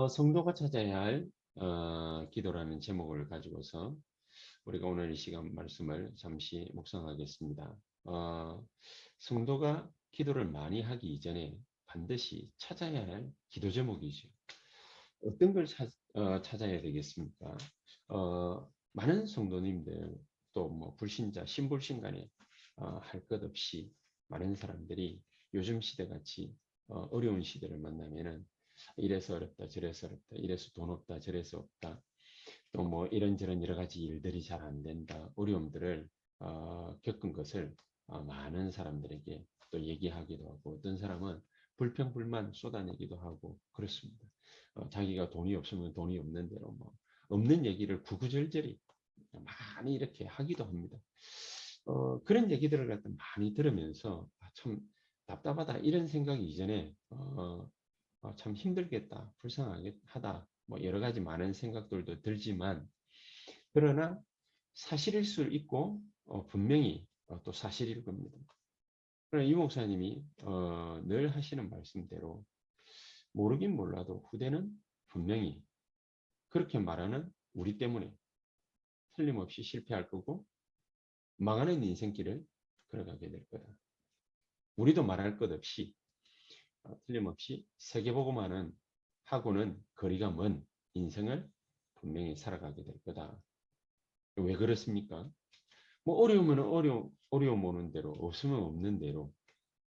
성도가 찾아야 할 기도라는 제목을 가지고서 우리가 오늘 이 시간 말씀을 잠시 묵상하겠습니다. 성도가 기도를 많이 하기 이전에 반드시 찾아야 할 기도 제목이죠. 어떤 걸 찾아야 되겠습니까? 많은 성도님들 또 뭐 불신자, 신불신 간에 할 것 없이 많은 사람들이 요즘 시대같이 어려운 시대를 만나면은 이래서 어렵다, 저래서 어렵다, 이래서 돈 없다, 저래서 없다, 또 뭐 이런저런 여러 가지 일들이 잘 안 된다, 어려움들을 겪은 것을 많은 사람들에게 또 얘기하기도 하고, 어떤 사람은 불평불만 쏟아내기도 하고 그렇습니다. 자기가 돈이 없으면 돈이 없는 대로 뭐 없는 얘기를 구구절절히 많이 이렇게 하기도 합니다. 그런 얘기들을 갖다 많이 들으면서 참 답답하다 이런 생각이 이전에 참 힘들겠다, 불쌍하다, 뭐 여러 가지 많은 생각들도 들지만, 그러나 사실일 수 있고 분명히 또 사실일 겁니다. 그러나 이 목사님이 늘 하시는 말씀대로 모르긴 몰라도 후대는 분명히 그렇게 말하는 우리 때문에 틀림없이 실패할 거고 망하는 인생길을 걸어가게 될 거다. 우리도 말할 것 없이 틀림없이 세계보고만은 하고는 거리가 먼 인생을 분명히 살아가게 될 거다. 왜 그렇습니까? 뭐 어려우면 어려움 오는 대로, 없으면 없는 대로,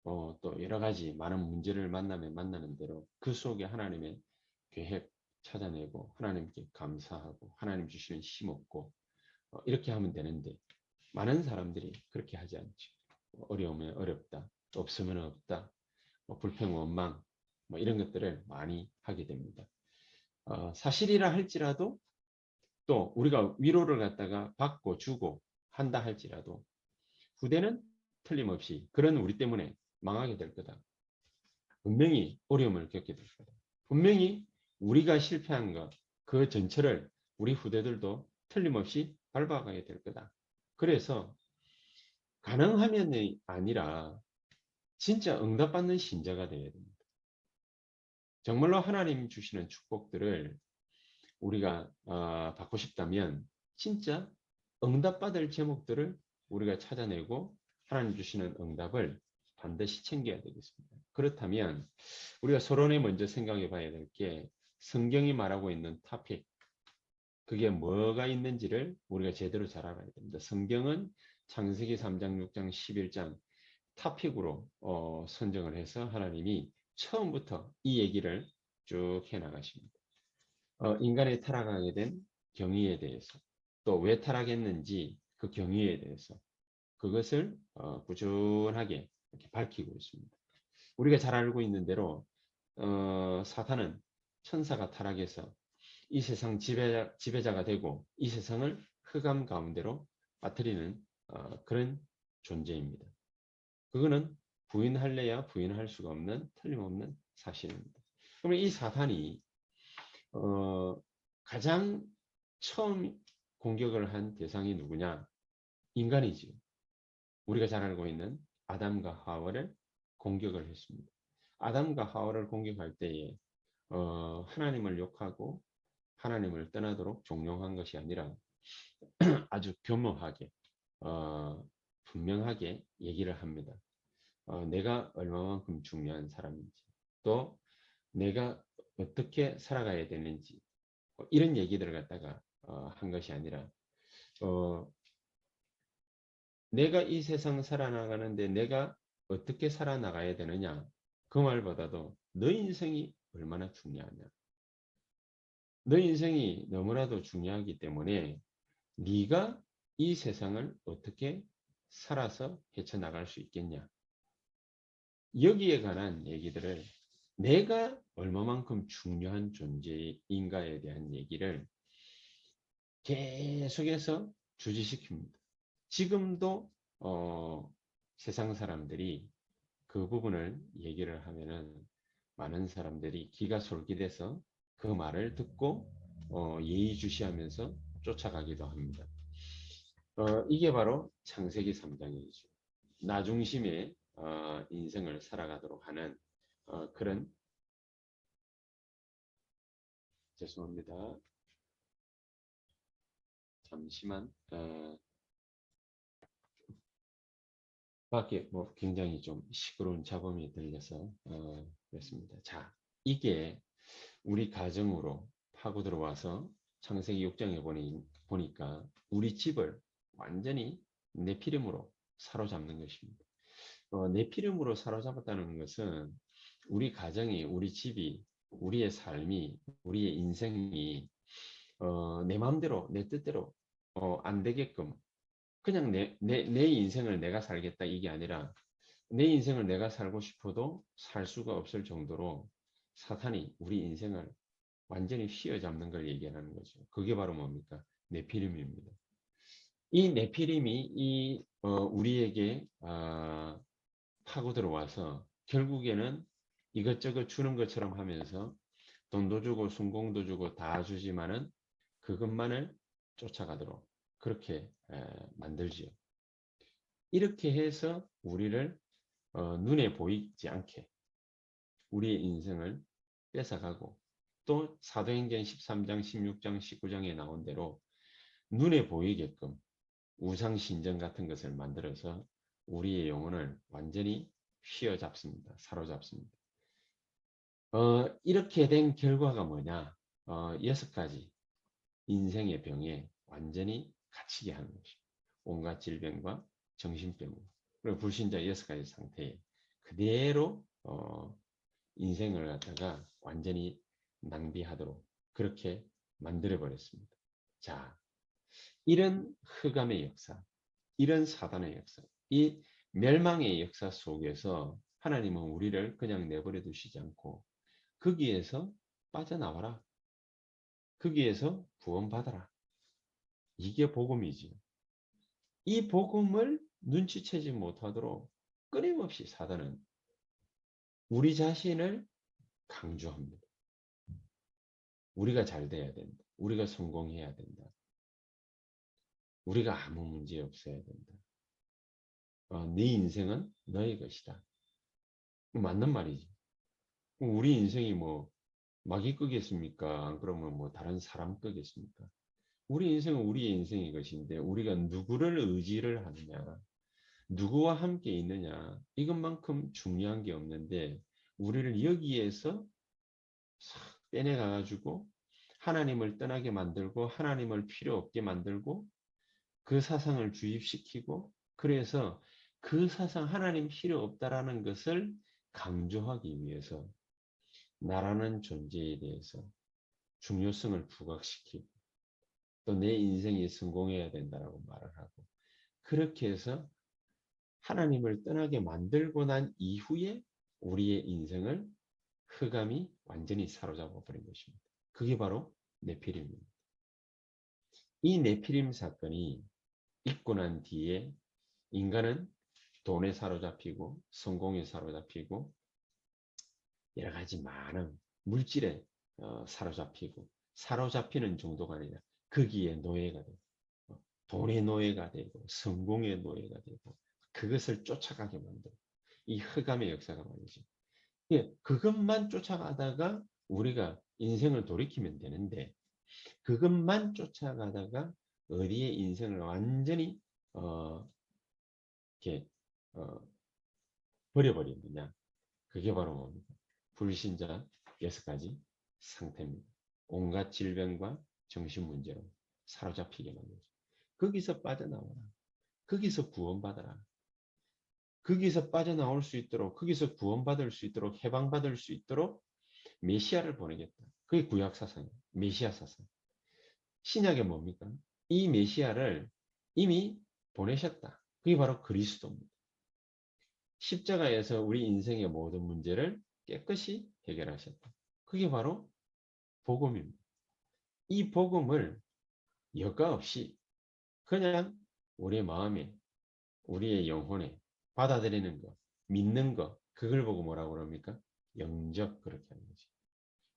또 여러 가지 많은 문제를 만나면 만나는 대로 그 속에 하나님의 계획 찾아내고 하나님께 감사하고 하나님 주시는 힘 얻고 이렇게 하면 되는데, 많은 사람들이 그렇게 하지 않죠. 어려우면 어렵다, 없으면 없다, 불평, 원망, 뭐 이런 것들을 많이 하게 됩니다. 사실이라 할지라도 또 우리가 위로를 갖다가 받고 주고 한다 할지라도 후대는 틀림없이 그런 우리 때문에 망하게 될 거다. 분명히 어려움을 겪게 될 거다. 분명히 우리가 실패한 것, 그 전철을 우리 후대들도 틀림없이 밟아가게 될 거다. 그래서 가능하면이 아니라 진짜 응답받는 신자가 되어야 됩니다. 정말로 하나님 주시는 축복들을 우리가 받고 싶다면 진짜 응답받을 제목들을 우리가 찾아내고 하나님 주시는 응답을 반드시 챙겨야 되겠습니다. 그렇다면 우리가 서론에 먼저 생각해 봐야 될 게, 성경이 말하고 있는 토픽, 그게 뭐가 있는지를 우리가 제대로 잘 알아야 됩니다. 성경은 창세기 3장, 6장, 11장 토픽으로 선정을 해서 하나님이 처음부터 이 얘기를 쭉 해나가십니다. 인간이 타락하게 된 경위에 대해서, 또 왜 타락했는지 그 경위에 대해서, 그것을 꾸준하게 이렇게 밝히고 있습니다. 우리가 잘 알고 있는 대로 사탄은 천사가 타락해서 이 세상 지배자가 되고 이 세상을 흑암 가운데로 빠뜨리는 그런 존재입니다. 그거는 부인할래야 부인할 수가 없는 틀림없는 사실입니다. 그러면 이 사탄이 가장 처음 공격을 한 대상이 누구냐? 인간이지요. 우리가 잘 알고 있는 아담과 하와를 공격을 했습니다. 아담과 하와를 공격할 때에 하나님을 욕하고 하나님을 떠나도록 종용한 것이 아니라 아주 교묘하게 분명하게 얘기를 합니다. 내가 얼마만큼 중요한 사람인지, 또 내가 어떻게 살아가야 되는지, 이런 얘기들을 갖다가 한 것이 아니라 내가 이 세상 살아나가는데 내가 어떻게 살아나가야 되느냐, 그 말보다도 너 인생이 얼마나 중요하냐, 너 인생이 너무나도 중요하기 때문에 네가 이 세상을 어떻게 살아서 헤쳐나갈 수 있겠냐, 여기에 관한 얘기들을, 내가 얼마만큼 중요한 존재인가에 대한 얘기를 계속해서 주지시킵니다. 지금도 세상 사람들이 그 부분을 얘기를 하면은 많은 사람들이 기가 솔깃해서 그 말을 듣고 예의주시하면서 쫓아가기도 합니다. 이게 바로 창세기 3장이죠. 나 중심의 인생을 살아가도록 하는 그런 죄송합니다. 잠시만. 밖에 뭐 굉장히 좀 시끄러운 잡음이 들려서 그렇습니다. 자, 이게 우리 가정으로 파고 들어와서 창세기 6장에 보니까 우리 집을 완전히 네피림으로 사로잡는 것입니다. 네피림으로 사로잡았다는 것은 우리 가정이, 우리 집이, 우리의 삶이, 우리의 인생이 내 마음대로, 내 뜻대로 안 되게끔 그냥 내 인생을 내가 살겠다 이게 아니라 내 인생을 내가 살고 싶어도 살 수가 없을 정도로 사탄이 우리 인생을 완전히 휘어잡는 걸 얘기하는 거죠. 그게 바로 뭡니까? 네피림입니다. 이 네피림이 우리에게 파고 들어와서 결국에는 이것저것 주는 것처럼 하면서 돈도 주고 순공도 주고 다 주지만은 그것만을 쫓아가도록 그렇게 만들지요. 이렇게 해서 우리를 눈에 보이지 않게 우리의 인생을 뺏어가고 또 사도행전 13장, 16장, 19장에 나온 대로 눈에 보이게끔 우상신전 같은 것을 만들어서 우리의 영혼을 완전히 휘어잡습니다. 사로잡습니다. 이렇게 된 결과가 뭐냐? 6가지 인생의 병에 완전히 갇히게 하는 것입니다. 온갖 질병과 정신병, 그리고 불신자 6가지 상태에 그대로 인생을 갖다가 완전히 낭비하도록 그렇게 만들어버렸습니다. 자, 이런 흑암의 역사, 이런 사단의 역사, 이 멸망의 역사 속에서 하나님은 우리를 그냥 내버려 두시지 않고 거기에서 빠져나와라. 거기에서 구원받아라. 이게 복음이지요. 이 복음을 눈치채지 못하도록 끊임없이 사단은 우리 자신을 강조합니다. 우리가 잘 돼야 된다. 우리가 성공해야 된다. 우리가 아무 문제 없어야 된다. 네 인생은 너의 것이다. 맞는 말이지. 우리 인생이 뭐 마귀 끄겠습니까? 안 그러면 뭐 다른 사람 끄겠습니까? 우리 인생은 우리의 인생의 것인데 우리가 누구를 의지를 하느냐, 누구와 함께 있느냐 이것만큼 중요한 게 없는데 우리를 여기에서 싹 빼내가가지고 하나님을 떠나게 만들고 하나님을 필요 없게 만들고 그 사상을 주입시키고 그래서 그 사상 하나님 필요 없다라는 것을 강조하기 위해서 나라는 존재에 대해서 중요성을 부각시키고 또 내 인생이 성공해야 된다라고 말을 하고 그렇게 해서 하나님을 떠나게 만들고 난 이후에 우리의 인생을 흑암이 완전히 사로잡아 버린 것입니다. 그게 바로 네피림입니다. 이 네피림 사건이 있고 난 뒤에 인간은 돈에 사로잡히고 성공에 사로잡히고 여러 가지 많은 물질에 사로잡히고 사로잡히는 정도가 아니라 거기에 노예가 되고 돈의 노예가 되고 성공의 노예가 되고 그것을 쫓아가게 만들고 이 흑암의 역사가 말이죠. 그것만 쫓아가다가 우리가 인생을 돌이키면 되는데 그것만 쫓아가다가 어디에 인생을 완전히 이렇게 버려버리느냐 그게 바로 뭡니까? 불신자 6가지 상태입니다. 온갖 질병과 정신문제로 사로잡히게 만들죠. 거기서 빠져나와라. 거기서 구원받아라. 거기서 빠져나올 수 있도록 거기서 구원받을 수 있도록 해방받을 수 있도록 메시아를 보내겠다. 그게 구약사상이에요. 메시아 사상. 신약에 뭡니까? 이 메시아를 이미 보내셨다. 그게 바로 그리스도입니다. 십자가에서 우리 인생의 모든 문제를 깨끗이 해결하셨다. 그게 바로 복음입니다. 이 복음을 여과 없이 그냥 우리의 마음에 우리의 영혼에 받아들이는 것, 믿는 것, 그걸 보고 뭐라고 그럽니까? 영접 그렇게 하는 거지.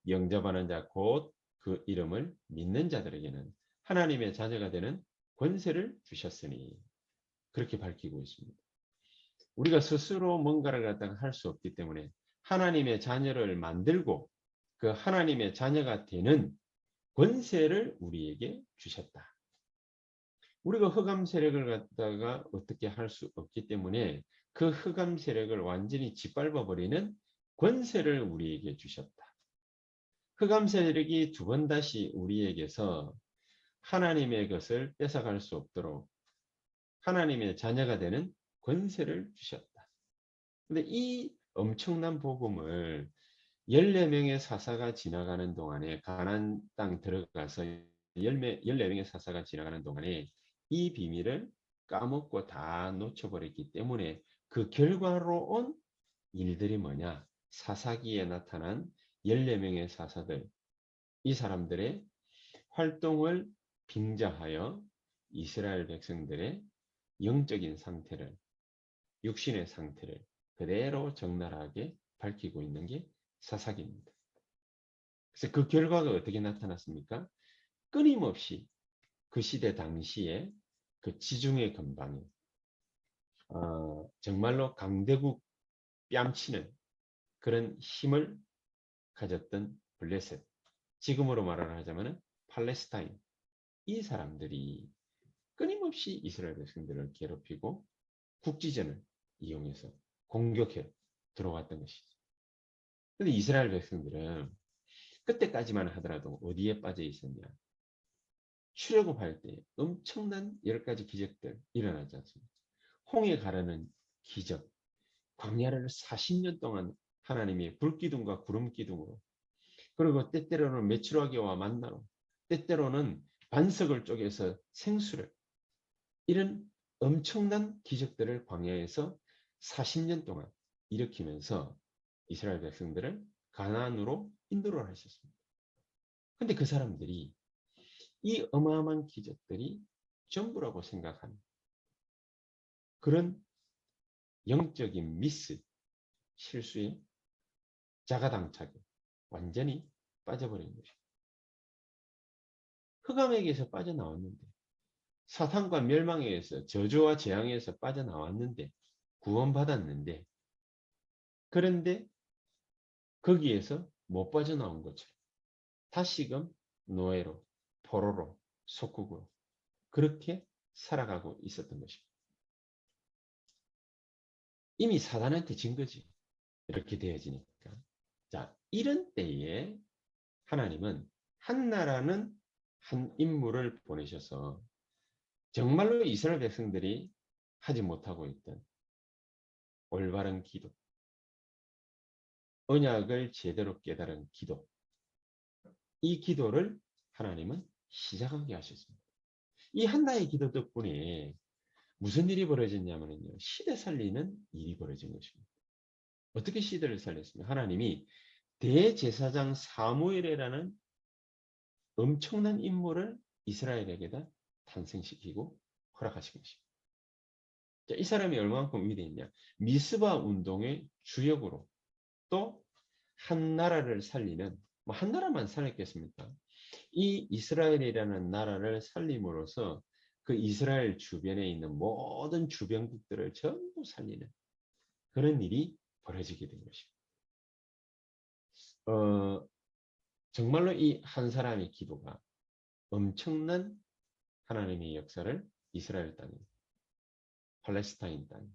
영접하는 자 곧 그 이름을 믿는 자들에게는 하나님의 자녀가 되는 권세를 주셨으니 그렇게 밝히고 있습니다. 우리가 스스로 뭔가를 갖다가 할 수 없기 때문에 하나님의 자녀를 만들고 그 하나님의 자녀가 되는 권세를 우리에게 주셨다. 우리가 흑암 세력을 갖다가 어떻게 할 수 없기 때문에 그 흑암 세력을 완전히 짓밟아 버리는 권세를 우리에게 주셨다. 흑암 세력이 두 번 다시 우리에게서 하나님의 것을 뺏어갈 수 없도록 하나님의 자녀가 되는 권세를 주셨다. 근데 이 엄청난 복음을 14명의 사사가 지나가는 동안에 가나안 땅 들어가서 14명의 사사가 지나가는 동안에 이 비밀을 까먹고 다 놓쳐버렸기 때문에 그 결과로 온 일들이 뭐냐? 사사기에 나타난 14명의 사사들, 이 사람들의 활동을 빙자하여 이스라엘 백성들의 영적인 상태를, 육신의 상태를 그대로 적나라하게 밝히고 있는 게 사사기입니다. 그래서 그 결과가 어떻게 나타났습니까? 끊임없이 그 시대 당시에 그 지중해 근방에 정말로 강대국 뺨치는 그런 힘을 가졌던 블레셋, 지금으로 말을 하자면 팔레스타인, 이 사람들이 끊임없이 이스라엘 백성들을 괴롭히고 국지전을 이용해서 공격해 들어왔던 것이죠. 근데 이스라엘 백성들은 그때까지만 하더라도 어디에 빠져 있었냐? 출애굽할 때 엄청난 10가지 기적들 일어나지 않습니까? 홍해 가르는 기적, 광야를 40년 동안 하나님이 불기둥과 구름기둥으로, 그리고 때때로는 메추라기와 만나로, 때때로는 반석을 쪼개서 생수를, 이런 엄청난 기적들을 광야에서 40년 동안 일으키면서 이스라엘 백성들을 가나안으로 인도를 하셨습니다. 근데 그 사람들이 이 어마어마한 기적들이 전부라고 생각하는 그런 영적인 미스, 실수에 자가당착에 완전히 빠져버린 것입니다. 흑암에게서 빠져나왔는데, 사탄과 멸망에서, 저주와 재앙에서 빠져나왔는데, 구원받았는데, 그런데 거기에서 못 빠져나온 것처럼 다시금 노예로, 포로로, 속국으로 그렇게 살아가고 있었던 것입니다. 이미 사단한테 진 거지. 이렇게 되어지니까. 자, 이런 때에 하나님은 한나라는 한 인물을 보내셔서 정말로 이스라엘 백성들이 하지 못하고 있던 올바른 기도, 언약을 제대로 깨달은 기도, 이 기도를 하나님은 시작하게 하셨습니다. 이 한나의 기도 덕분에 무슨 일이 벌어졌냐면요, 시대 살리는 일이 벌어진 것입니다. 어떻게 시대를 살렸습니까? 하나님이 대제사장 사무엘이라는 엄청난 인물을 이스라엘에게다 탄생시키고 허락하신 것입니다. 자, 이 사람이 얼마만큼 위대했냐? 미스바 운동의 주역으로, 또 한 나라를 살리는, 뭐 한 나라만 살렸겠습니까? 이 이스라엘이라는 나라를 살림으로써 그 이스라엘 주변에 있는 모든 주변국들을 전부 살리는 그런 일이 벌어지게 된 것입니다. 정말로 이 한 사람의 기도가 엄청난 하나님의 역사를 이스라엘 땅에, 팔레스타인 땅에,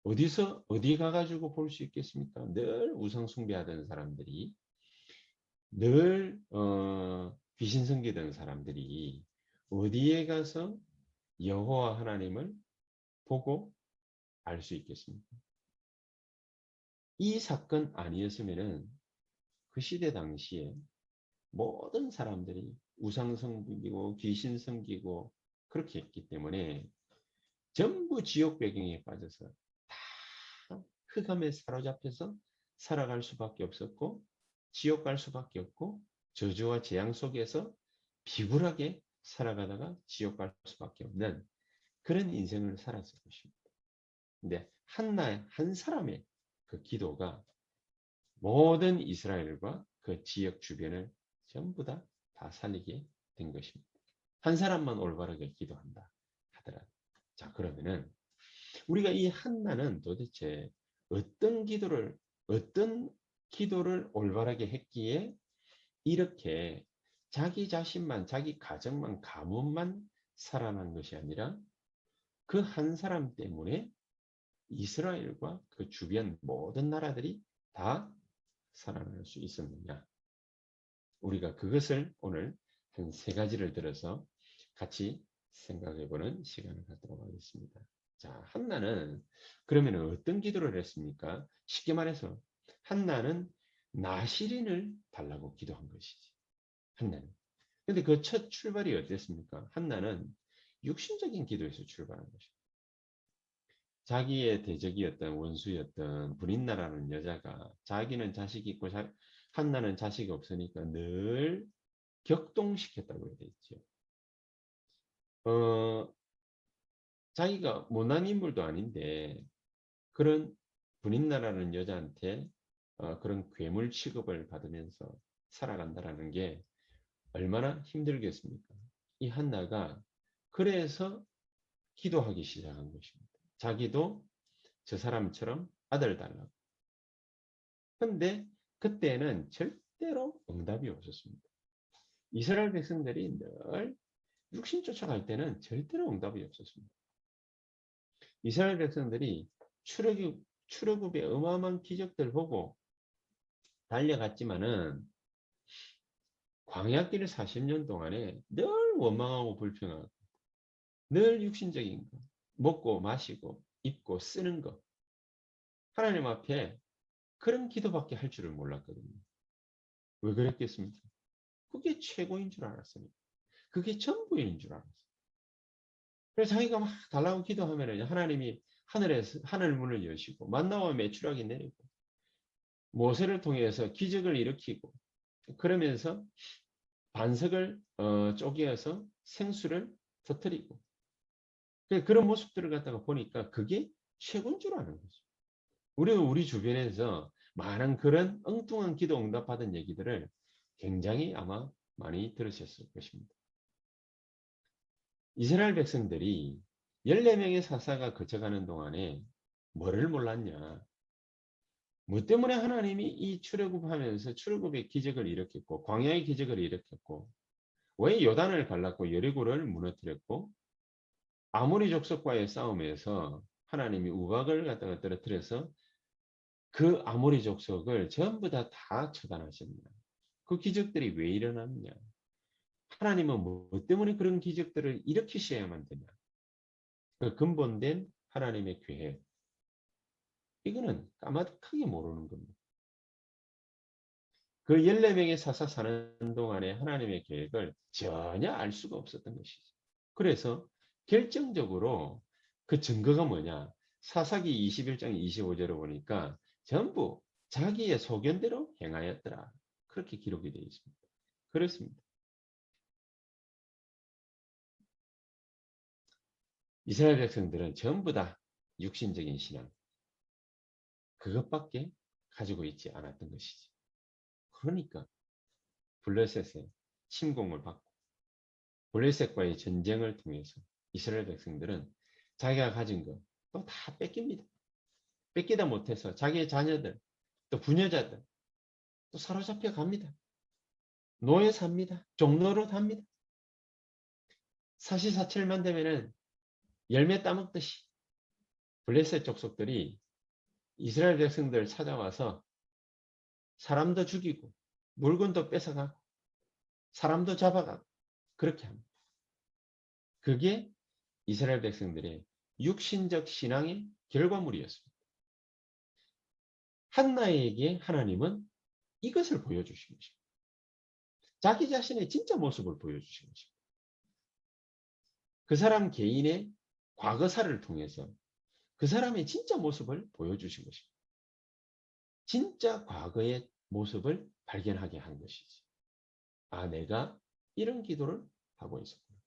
어디 가가지고 볼 수 있겠습니까? 늘 우상 숭배하던 사람들이, 늘 귀신 섬기던 사람들이 어디에 가서 여호와 하나님을 보고 알 수 있겠습니까? 이 사건 아니었으면은 그 시대 당시에 모든 사람들이 우상 섬기고 귀신 섬기고 그렇게 했기 때문에 전부 지옥 배경에 빠져서 다 흑암에 사로잡혀서 살아갈 수밖에 없었고, 지옥 갈 수밖에 없고, 저주와 재앙 속에서 비굴하게 살아가다가 지옥 갈 수밖에 없는 그런 인생을 살았을 것입니다. 근데 한 사람의 그 기도가 모든 이스라엘과 그 지역 주변을 전부 다 살리게 된 것입니다. 한 사람만 올바르게 기도한다 하더라도. 자, 그러면은 우리가 이 한나는 도대체 어떤 기도를 올바르게 했기에 이렇게 자기 자신만, 자기 가정만, 가문만 살아난 것이 아니라 그 한 사람 때문에 이스라엘과 그 주변 모든 나라들이 다 살아날 수 있었느냐. 우리가 그것을 오늘 한 세 가지를 들어서 같이 생각해 보는 시간을 갖도록 하겠습니다. 자, 한나는 그러면 어떤 기도를 했습니까? 쉽게 말해서 한나는 나시린을 달라고 기도한 것이지. 한나는. 근데 그 첫 출발이 어땠습니까? 한나는 육신적인 기도에서 출발한 것이죠. 자기의 대적이었던 원수였던 브린나라는 여자가 자기는 자식이 있고 한나는 자식이 없으니까 늘 격동시켰다고 해야 되죠. 자기가 못난 인물도 아닌데 그런 브린나라는 여자한테 그런 괴물 취급을 받으면서 살아간다라는 게 얼마나 힘들겠습니까? 이 한나가 그래서 기도하기 시작한 것입니다. 자기도 저 사람처럼 아들 달라고. 근데 그때는 절대로 응답이 없었습니다. 이스라엘 백성들이 늘 육신 쫓아갈 때는 절대로 응답이 없었습니다. 이스라엘 백성들이 출애굽의 어마어마한 기적들 보고 달려갔지만은 광야길 40년 동안에 늘 원망하고 불평하고 늘 육신적인 거, 먹고 마시고 입고 쓰는 거, 하나님 앞에 그런 기도밖에 할 줄을 몰랐거든요. 왜 그랬겠습니까? 그게 최고인 줄 알았으니까. 그게 전부인 줄 알았어요. 그래서 자기가 막 달라고 기도하면 하나님이 하늘에서 하늘 문을 여시고 만나와 메추라기 내리고 모세를 통해서 기적을 일으키고 그러면서 반석을 쪼개어서 생수를 터뜨리고 그런 모습들을 갖다가 보니까 그게 최고인 줄 아는 거죠. 우리는 우리 주변에서 많은 그런 엉뚱한 기도 응답받은 얘기들을 굉장히 아마 많이 들으셨을 것입니다. 이스라엘 백성들이 14명의 사사가 거쳐가는 동안에 뭐를 몰랐냐. 뭐 때문에 하나님이 이 출애굽하면서 출애굽의 기적을 일으켰고 광야의 기적을 일으켰고 왜 요단을 갈랐고 여리고를 무너뜨렸고 아모리 족속과의 싸움에서 하나님이 우박을 갖다가 떨어뜨려서 그 아모리 족속을 전부 다 처단하셨냐. 그 기적들이 왜 일어났냐. 하나님은 뭐 때문에 그런 기적들을 일으키셔야만 되냐. 그 근본된 하나님의 계획. 이거는 까마득하게 모르는 겁니다. 그 14명의 사사 사는 동안에 하나님의 계획을 전혀 알 수가 없었던 것이죠. 그래서 결정적으로 그 증거가 뭐냐. 사사기 21장 25절을 보니까 전부 자기의 소견대로 행하였더라. 그렇게 기록이 되어 있습니다. 그렇습니다. 이스라엘 백성들은 전부 다 육신적인 신앙, 그것밖에 가지고 있지 않았던 것이지. 그러니까 블레셋의 침공을 받고 블레셋과의 전쟁을 통해서 이스라엘 백성들은 자기가 가진 것 또 다 뺏깁니다. 뺏기다 못해서 자기의 자녀들, 또 부녀자들 또 사로잡혀 갑니다. 노예 삽니다. 종로로 답니다. 사시사철만 되면은 열매 따먹듯이 블레셋 족속들이 이스라엘 백성들 찾아와서 사람도 죽이고 물건도 뺏어가고 사람도 잡아가고 그렇게 합니다. 그게 이스라엘 백성들의 육신적 신앙의 결과물이었습니다. 한나에게 하나님은 이것을 보여주신 것입니다. 자기 자신의 진짜 모습을 보여주신 것입니다. 그 사람 개인의 과거사를 통해서 그 사람의 진짜 모습을 보여주신 것입니다. 진짜 과거의 모습을 발견하게 한 것이지. 아, 내가 이런 기도를 하고 있었구나.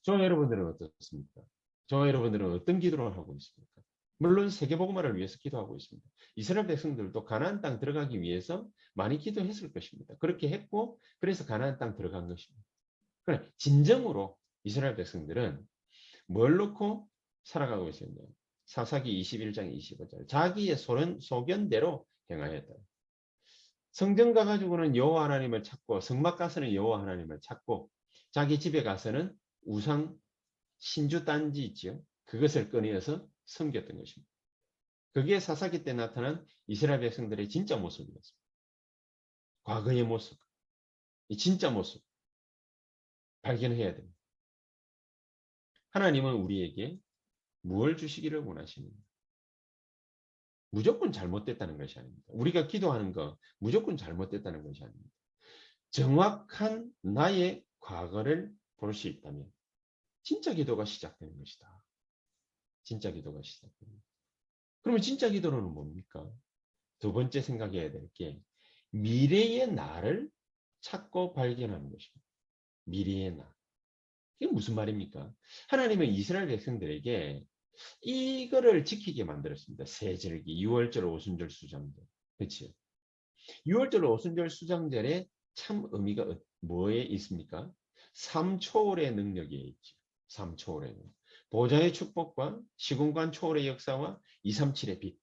저와 여러분들은 어떻습니까? 저와 여러분들은 어떤 기도를 하고 있습니까? 물론 세계복음화를 위해서 기도하고 있습니다. 이스라엘 백성들도 가나안 땅 들어가기 위해서 많이 기도했을 것입니다. 그렇게 했고 그래서 가나안 땅 들어간 것입니다. 그래, 진정으로 이스라엘 백성들은 뭘 놓고 살아가고 있었냐? 사사기 21장 25절 자기의 소견대로 행하였다. 성전 가가지고는 여호와 하나님을 찾고 성막 가서는 여호와 하나님을 찾고 자기 집에 가서는 우상 신주 딴지 있죠. 그것을 꺼내어서 섬겼던 것입니다. 그게 사사기 때 나타난 이스라엘 백성들의 진짜 모습이었습니다. 과거의 모습, 이 진짜 모습 발견해야 됩니다. 하나님은 우리에게 무엇을 주시기를 원하십니까? 무조건 잘못됐다는 것이 아닙니다. 우리가 기도하는 거 무조건 잘못됐다는 것이 아닙니다. 정확한 나의 과거를 볼 수 있다면 진짜 기도가 시작되는 것이다. 진짜 기도가 시작됩니다. 그러면 진짜 기도는 뭡니까? 두 번째 생각해야 될 게 미래의 나를 찾고 발견하는 것입니다. 미래의 나. 이게 무슨 말입니까? 하나님은 이스라엘 백성들에게 이거를 지키게 만들었습니다. 세절기, 유월절, 오순절, 수장절. 그렇죠? 유월절, 오순절, 수장절에 참 의미가 뭐에 있습니까? 삼초월의 능력에 있죠. 삼초월의 능력. 보좌의 축복과 시공간 초월의 역사와 237의 빛.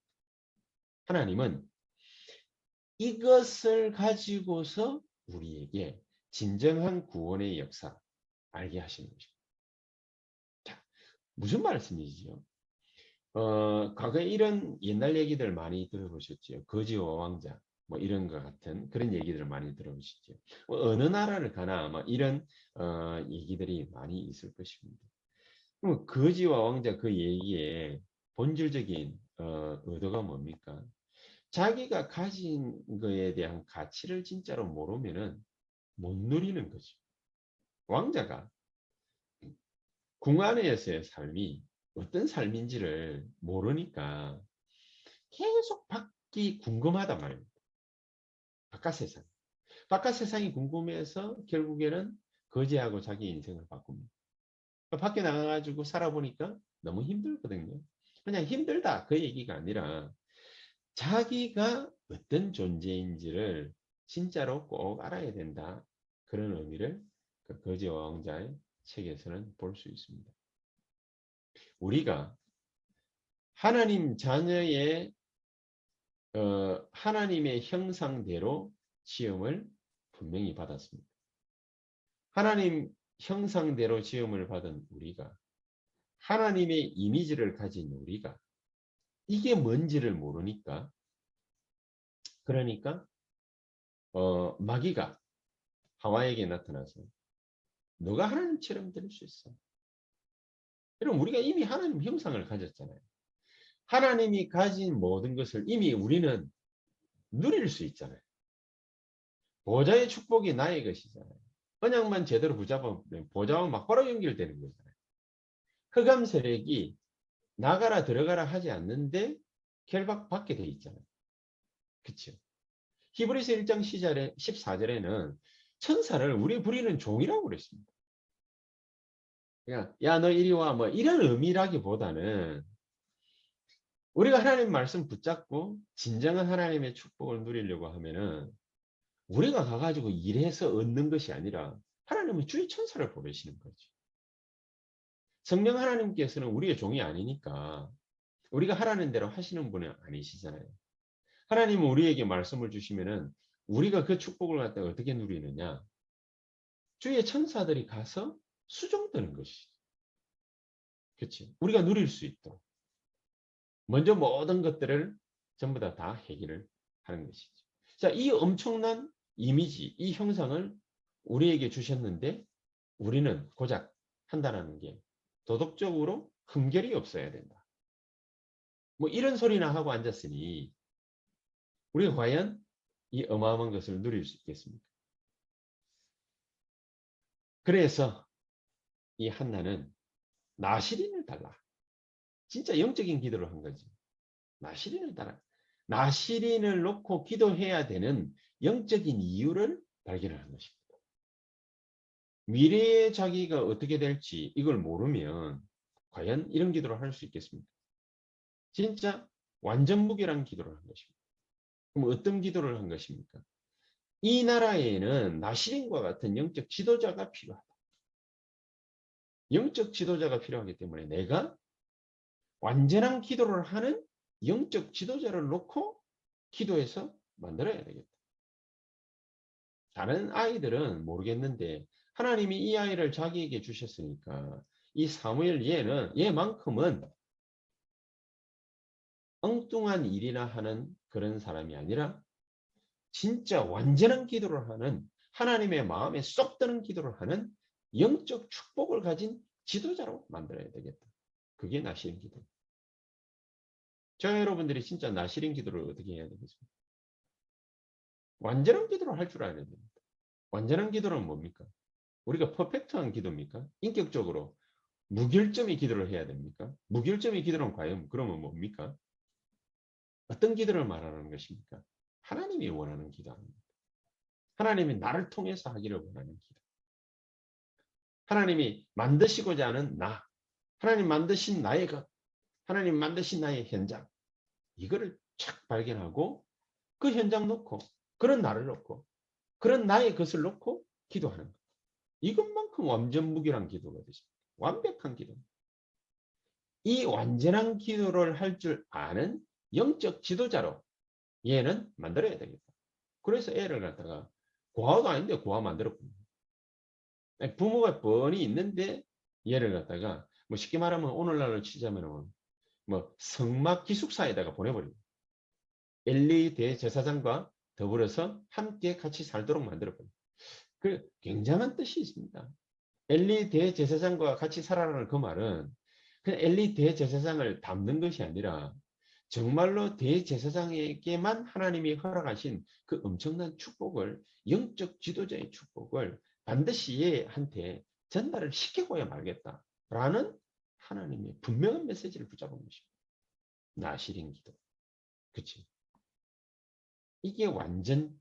하나님은 이것을 가지고서 우리에게 진정한 구원의 역사 알게 하시는 것입니다. 자, 무슨 말씀이지요? 과거에 이런 옛날 얘기들 많이 들어보셨죠. 거지와 왕자, 뭐 이런 것 같은 그런 얘기들을 많이 들어보셨죠. 어느 나라를 가나 뭐 이런 얘기들이 많이 있을 것입니다. 그럼 거지와 왕자 그 얘기의 본질적인 의도가 뭡니까? 자기가 가진 거에 대한 가치를 진짜로 모르면은 못 누리는 거죠. 왕자가 궁 안에서의 삶이 어떤 삶인지를 모르니까 계속 밖이 궁금하단 말입니다. 바깥 세상. 바깥 세상이 궁금해서 결국에는 거지하고 자기 인생을 바꿉니다. 밖에 나가가지고 살아보니까 너무 힘들거든요. 그냥 힘들다 그 얘기가 아니라 자기가 어떤 존재인지를 진짜로 꼭 알아야 된다. 그런 의미를 그 거지와 왕자의 책에서는 볼 수 있습니다. 우리가 하나님 자녀의 하나님의 형상대로 지음을 분명히 받았습니다. 하나님 형상대로 지음을 받은 우리가 하나님의 이미지를 가진 우리가 이게 뭔지를 모르니까 그러니까 마귀가 하와에게 나타나서 너가 하나님처럼 될 수 있어. 그럼 우리가 이미 하나님 형상을 가졌잖아요. 하나님이 가진 모든 것을 이미 우리는 누릴 수 있잖아요. 보좌의 축복이 나의 것이잖아요. 언약만 제대로 붙잡으면 보좌와 막 바로 연결되는 거잖아요. 흑암 세력이 나가라 들어가라 하지 않는데 결박 받게 돼 있잖아요. 그렇죠? 히브리서 1장 14절에는 천사를 우리 부리는 종이라고 그랬습니다. 그러니까 야 너 이리 와 뭐 이런 의미라기보다는 우리가 하나님 말씀 붙잡고 진정한 하나님의 축복을 누리려고 하면은 우리가 가가지고 일해서 얻는 것이 아니라 하나님은 주의 천사를 보내시는 거지. 성령 하나님께서는 우리의 종이 아니니까 우리가 하라는 대로 하시는 분은 아니시잖아요. 하나님은 우리에게 말씀을 주시면은 우리가 그 축복을 갖다가 어떻게 누리느냐? 주의 천사들이 가서 수종드는 것이죠. 그렇지? 우리가 누릴 수 있도록 먼저 모든 것들을 전부 다 해결을 하는 것이죠. 자, 이 엄청난 이미지, 이 형상을 우리에게 주셨는데 우리는 고작 한다는 게 도덕적으로 흠결이 없어야 된다. 뭐 이런 소리나 하고 앉았으니 우리가 과연 이 어마어마한 것을 누릴 수 있겠습니까? 그래서 이 한나는 나시린을 달라. 진짜 영적인 기도를 한 거지. 나시린을 달라. 나시린을 놓고 기도해야 되는 영적인 이유를 발견하는 것입니다. 미래의 자기가 어떻게 될지 이걸 모르면 과연 이런 기도를 할 수 있겠습니까? 진짜 완전 무결한 기도를 한 것입니다. 그럼 어떤 기도를 한 것입니까? 이 나라에는 나시린과 같은 영적 지도자가 필요하다. 영적 지도자가 필요하기 때문에 내가 완전한 기도를 하는 영적 지도자를 놓고 기도해서 만들어야 되겠다. 다른 아이들은 모르겠는데 하나님이 이 아이를 자기에게 주셨으니까 이 사무엘 얘만큼은 엉뚱한 일이나 하는 그런 사람이 아니라 진짜 완전한 기도를 하는 하나님의 마음에 쏙 드는 기도를 하는 영적 축복을 가진 지도자로 만들어야 되겠다. 그게 나시린 기도. 저 여러분들이 진짜 나시린 기도를 어떻게 해야 되겠습니까? 완전한 기도를 할 줄 알아야 됩니다. 완전한 기도는 뭡니까? 우리가 퍼펙트한 기도입니까? 인격적으로 무결점의 기도를 해야 됩니까? 무결점의 기도는 과연 그러면 뭡니까? 어떤 기도를 말하는 것입니까? 하나님이 원하는 기도입니다. 하나님이 나를 통해서 하기를 원하는 기도. 하나님이 만드시고자 하는 나. 하나님 만드신 나의 것. 하나님 만드신 나의 현장. 이거를 착 발견하고 그 현장 놓고 그런 나를 놓고 그런 나의 것을 놓고 기도하는 것. 이것만큼 완전 무결한 기도가 되십니다. 완벽한 기도. 이 완전한 기도를 할 줄 아는 영적 지도자로 얘는 만들어야 되겠다. 그래서 애를 갖다가 고아도 아닌데 고아 만들었거든요. 부모가 뻔히 있는데 얘를 갖다가 뭐 쉽게 말하면 오늘날로 치자면 뭐 성막 기숙사에다가 보내버립니다. 엘리 대제사장과 더불어서 함께 같이 살도록 만들어버립니다. 그 굉장한 뜻이 있습니다. 엘리 대제사장과 같이 살아라는 그 말은 그냥 엘리 대제사장을 담는 것이 아니라 정말로 대제사장에게만 하나님이 허락하신 그 엄청난 축복을 영적 지도자의 축복을 반드시 얘한테 전달을 시키고야 말겠다라는 하나님의 분명한 메시지를 붙잡은 것입니다. 나시린 기도. 그치? 이게 완전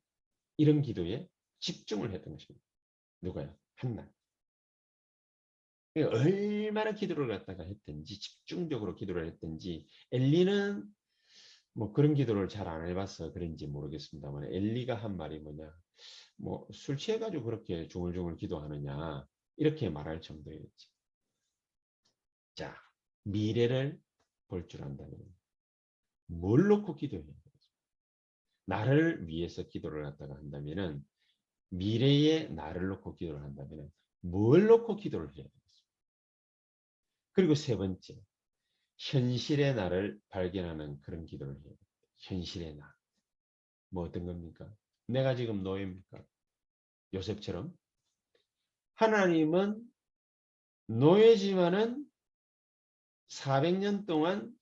이런 기도에 집중을 했던 것입니다. 누가요? 한나. 얼마나 기도를 갖다가 했든지 집중적으로 기도를 했든지 엘리는 뭐 그런 기도를 잘 안 해봐서 그런지 모르겠습니다만 엘리가 한 말이 뭐냐 뭐 술 취해가지고 그렇게 중얼중얼 기도하느냐 이렇게 말할 정도였지. 자, 미래를 볼 줄 안다면 뭘 놓고 기도해야 되겠습니까? 나를 위해서 기도를 갖다가 한다면은 미래의 나를 놓고 기도를 한다면 뭘 놓고 기도를 해야 되겠습니까? 그리고 세 번째, 현실의 나를 발견하는 그런 기도를 해야 됩니다. 현실의 나. 뭐 어떤 겁니까? 내가 지금 노예입니까? 요셉처럼? 하나님은 노예지만은 400년 동안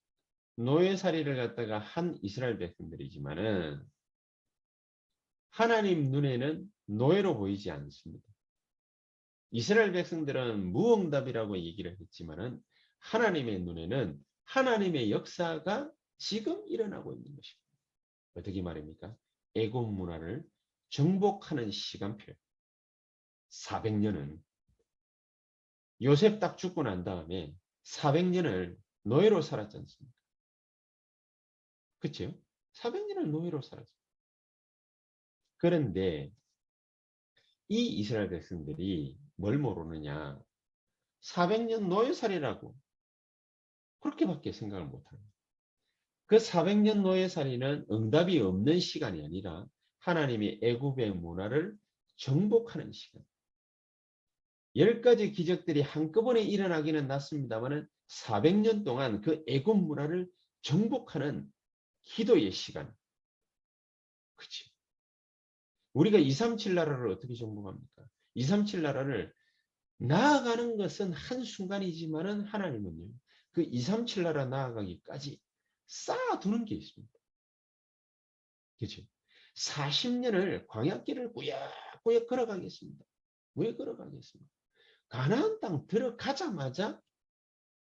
노예살이를 갖다가 한 이스라엘 백성들이지만은 하나님 눈에는 노예로 보이지 않습니다. 이스라엘 백성들은 무응답이라고 얘기를 했지만은 하나님의 눈에는 하나님의 역사가 지금 일어나고 있는 것입니다. 어떻게 말입니까? 애굽 문화를 정복하는 시간표 400년은 요셉 딱 죽고 난 다음에 400년을 노예로 살았지 않습니까? 그렇죠? 400년을 노예로 살았죠. 그런데 이 이스라엘 백성들이 뭘 모르느냐? 400년 노예살이라고 그렇게밖에 생각을 못합니다. 그 400년 노예살이는 응답이 없는 시간이 아니라 하나님이 애굽의 문화를 정복하는 시간. 10가지 기적들이 한꺼번에 일어나기는 났습니다만 400년 동안 그 애굽 문화를 정복하는 기도의 시간. 그치? 우리가 237 나라를 어떻게 정복합니까? 237 나라를 나아가는 것은 한순간이지만은 하나님은요. 그 237 나라 나아가기까지 쌓아두는 게 있습니다. 그렇죠? 40년을 광야길을 꾸역꾸역 걸어가겠습니다. 왜 걸어가겠습니까? 가나안 땅 들어가자마자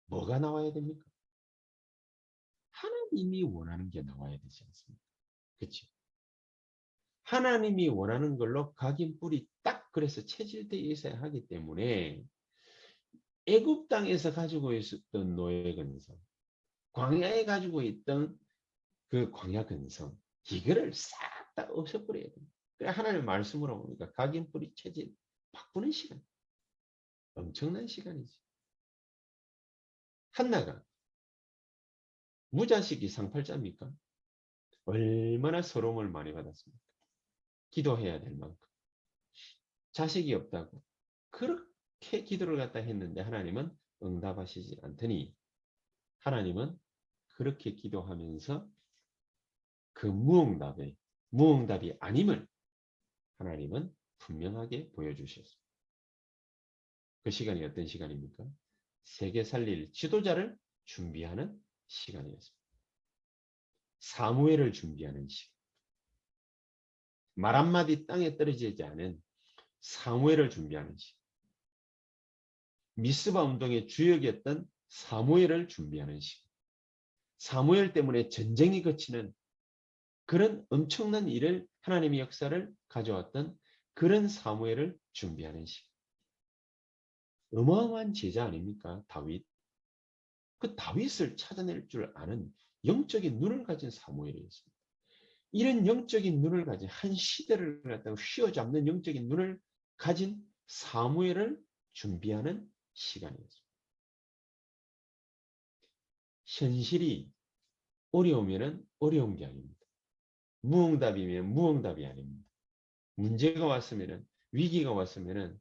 뭐가 나와야 됩니까? 하나님이 원하는 게 나와야 되지 않습니까? 그렇죠? 하나님이 원하는 걸로 각인 뿔이 딱 그래서 체질되어 있어야 하기 때문에 애굽 땅에서 가지고 있었던 노예 근성, 광야에 가지고 있던 그 광야 근성, 이거를 싹 다 없애버려야 됩니다. 그래 하나님의 말씀으로 보니까 각인 뿔이 체질 바꾸는 시간, 엄청난 시간이지. 한나가 무자식이 상팔자입니까? 얼마나 서러움을 많이 받았습니까? 기도해야 될 만큼. 자식이 없다고 그렇게 기도를 갖다 했는데 하나님은 응답하시지 않더니 하나님은 그렇게 기도하면서 그 무응답이 아님을 하나님은 분명하게 보여주셨습니다. 그 시간이 어떤 시간입니까? 세계 살릴 지도자를 준비하는 시간이었습니다. 사무엘을 준비하는 시간. 말 한마디 땅에 떨어지지 않은 사무엘을 준비하는 시간. 미스바 운동의 주역이었던 사무엘을 준비하는 시간. 사무엘 때문에 전쟁이 거치는 그런 엄청난 일을 하나님의 역사를 가져왔던 그런 사무엘을 준비하는 시간. 어마어마한 제자 아닙니까? 다윗. 그 다윗을 찾아낼 줄 아는 영적인 눈을 가진 사무엘이었습니다. 이런 영적인 눈을 가진 한 시대를 갖다가 휘어잡는 영적인 눈을 가진 사무엘을 준비하는 시간이었습니다. 현실이 어려우면 어려운 게 아닙니다. 무응답이면 무응답이 아닙니다. 문제가 왔으면 위기가 왔으면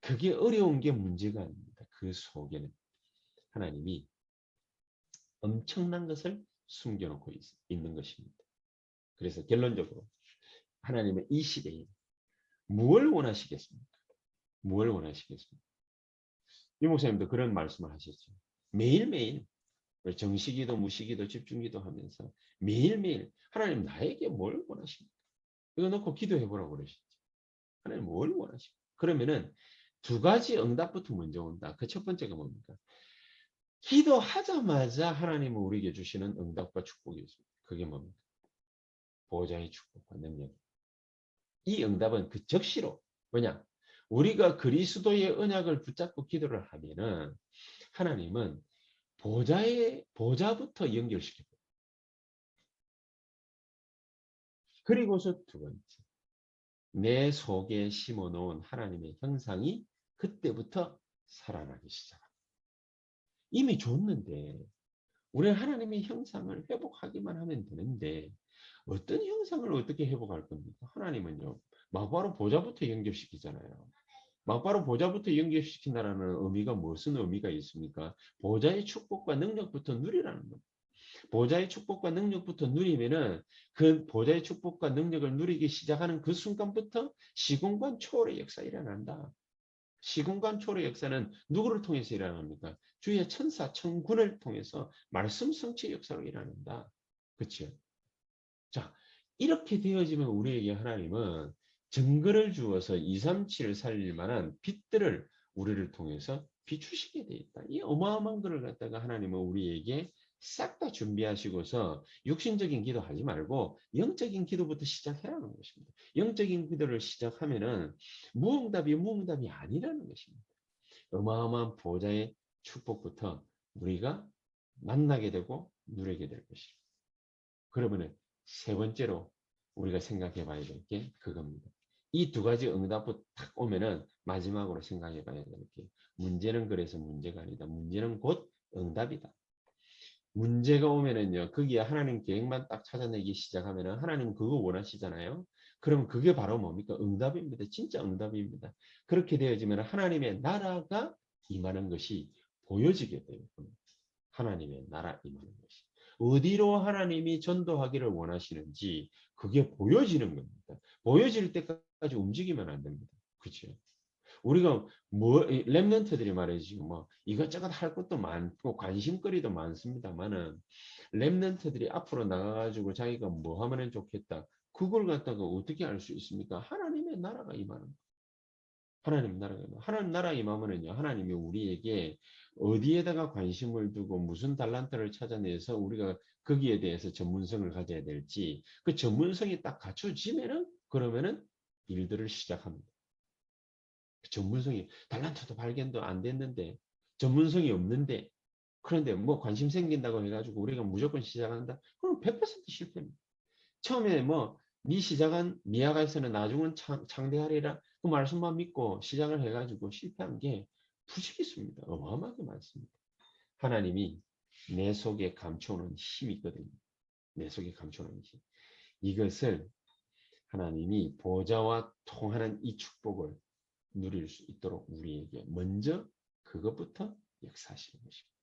그게 어려운 게 문제가 아닙니다. 그 속에는 하나님이 엄청난 것을 숨겨놓고 있는 것입니다. 그래서 결론적으로 하나님은 이 시대에 무엇을 원하시겠습니까? 무엇을 원하시겠습니까? 이 목사님도 그런 말씀을 하셨죠. 매일매일 정시기도 무시기도 집중기도 하면서 매일매일 하나님 나에게 뭘 원하십니까? 이거 놓고 기도해 보라고 그러시죠. 하나님 뭘 원하십니까? 그러면은 두 가지 응답부터 먼저 온다. 그 첫 번째가 뭡니까? 기도하자마자 하나님은 우리에게 주시는 응답과 축복이 있습니다. 그게 뭡니까? 보호자의 축복과 능력. 이 응답은 그 즉시로 뭐냐? 우리가 그리스도의 언약을 붙잡고 기도를 하면은 하나님은 보좌부터 연결시켜요. 그리고서 두 번째, 내 속에 심어놓은 하나님의 형상이 그때부터 살아나기 시작합니다. 이미 줬는데 우리는 하나님의 형상을 회복하기만 하면 되는데 어떤 형상을 어떻게 회복할 겁니까? 하나님은요. 막바로 보좌부터 연결시키잖아요. 막바로 보좌부터 연결시킨다는 의미가 무슨 의미가 있습니까? 보좌의 축복과 능력부터 누리라는 겁니다. 보좌의 축복과 능력부터 누리면은 그 보좌의 축복과 능력을 누리기 시작하는 그 순간부터 시공간 초월의 역사 일어난다. 시공간 초월의 역사는 누구를 통해서 일어납니까? 주의 천사, 천군을 통해서 말씀 성취의 역사로 일어난다. 그렇죠? 자, 이렇게 되어지면 우리에게 하나님은 증거를 주어서 237을 살릴 만한 빛들을 우리를 통해서 비추시게 돼 있다. 이 어마어마한 것을 갖다가 하나님은 우리에게 싹 다 준비하시고서 육신적인 기도하지 말고 영적인 기도부터 시작해라는 것입니다. 영적인 기도를 시작하면은 무응답이 아니라는 것입니다. 어마어마한 보좌의 축복부터 우리가 만나게 되고 누리게 될 것입니다. 그러면은 세 번째로 우리가 생각해 봐야 될 게 그겁니다. 이 두 가지 응답부 딱 오면은 마지막으로 생각해 봐야 될 게 문제는 그래서 문제가 아니다. 문제는 곧 응답이다. 문제가 오면은요, 거기에 하나님 계획만 딱 찾아내기 시작하면은 하나님 그거 원하시잖아요. 그럼 그게 바로 뭡니까? 응답입니다. 진짜 응답입니다. 그렇게 되어지면 하나님의 나라가 임하는 것이 보여지게 돼요. 하나님의 나라 임하는 것이. 어디로 하나님이 전도하기를 원하시는지 그게 보여지는 겁니다. 보여질 때까지 움직이면 안 됩니다. 그렇죠? 우리가 랩런트들이 말이지 뭐 이것저것 할 것도 많고 관심거리도 많습니다만은 랩런트들이 앞으로 나가가지고 자기가 뭐 하면 좋겠다. 그걸 갖다가 어떻게 알 수 있습니까? 하나님의 나라가 임하는 하나님 나라 임하면은요, 하나님이 우리에게 어디에다가 관심을 두고 무슨 달란트를 찾아내서 우리가 거기에 대해서 전문성을 가져야 될지 그 전문성이 딱 갖춰지면은 그러면은 일들을 시작합니다. 그 전문성이 달란트도 발견도 안 됐는데 전문성이 없는데 그런데 뭐 관심 생긴다고 해가지고 우리가 무조건 시작한다? 그럼 100% 실패입니다. 처음에 뭐 네 시작한 미야가에서는 나중은 창대하리라 그 말씀만 믿고 시작을 해가지고 실패한 게 부지기수입니다. 어마어마하게 많습니다. 하나님이 내 속에 감춰오는 힘이 있거든요. 내 속에 감춰오는 힘. 이것을 하나님이 보좌와 통하는 이 축복을 누릴 수 있도록 우리에게 먼저 그것부터 역사하시는 것입니다.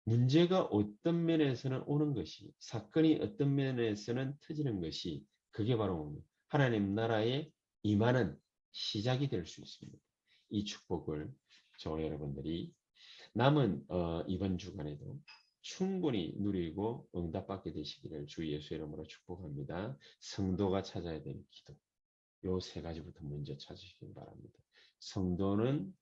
문제가 어떤 면에서는 오는 것이, 사건이 어떤 면에서는 터지는 것이, 그게 바로 하나님 나라의 임하는 시작이 될 수 있습니다. 이 축복을 저와 여러분들이 남은 이번 주간에도 충분히 누리고 응답받게 되시기를 주 예수 이름으로 축복합니다. 성도가 찾아야 될 기도, 요 세 가지부터 먼저 찾으시기 바랍니다. 성도는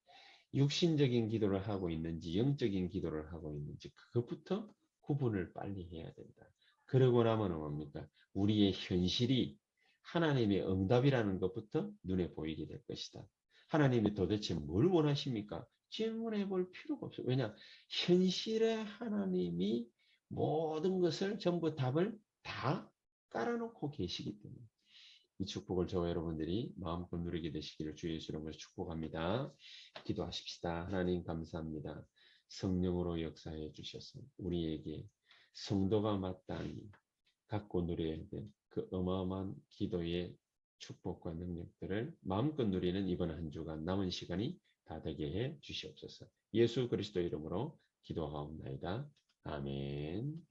육신적인 기도를 하고 있는지 영적인 기도를 하고 있는지 그것부터 구분을 빨리 해야 된다. 그러고 나면 뭡니까? 우리의 현실이 하나님의 응답이라는 것부터 눈에 보이게 될 것이다. 하나님이 도대체 뭘 원하십니까? 질문해 볼 필요가 없어요. 왜냐? 현실에 하나님이 모든 것을 전부 답을 다 깔아놓고 계시기 때문에 이 축복을 저와 여러분들이 마음껏 누리게 되시기를 주 예수 이름으로 축복합니다. 기도하십시다. 하나님 감사합니다. 성령으로 역사해 주셔서 우리에게 성도가 마땅히 갖고 누려야 될 그 어마어마한 기도의 축복과 능력들을 마음껏 누리는 이번 한 주간 남은 시간이 다 되게 해 주시옵소서. 예수 그리스도 이름으로 기도하옵나이다. 아멘.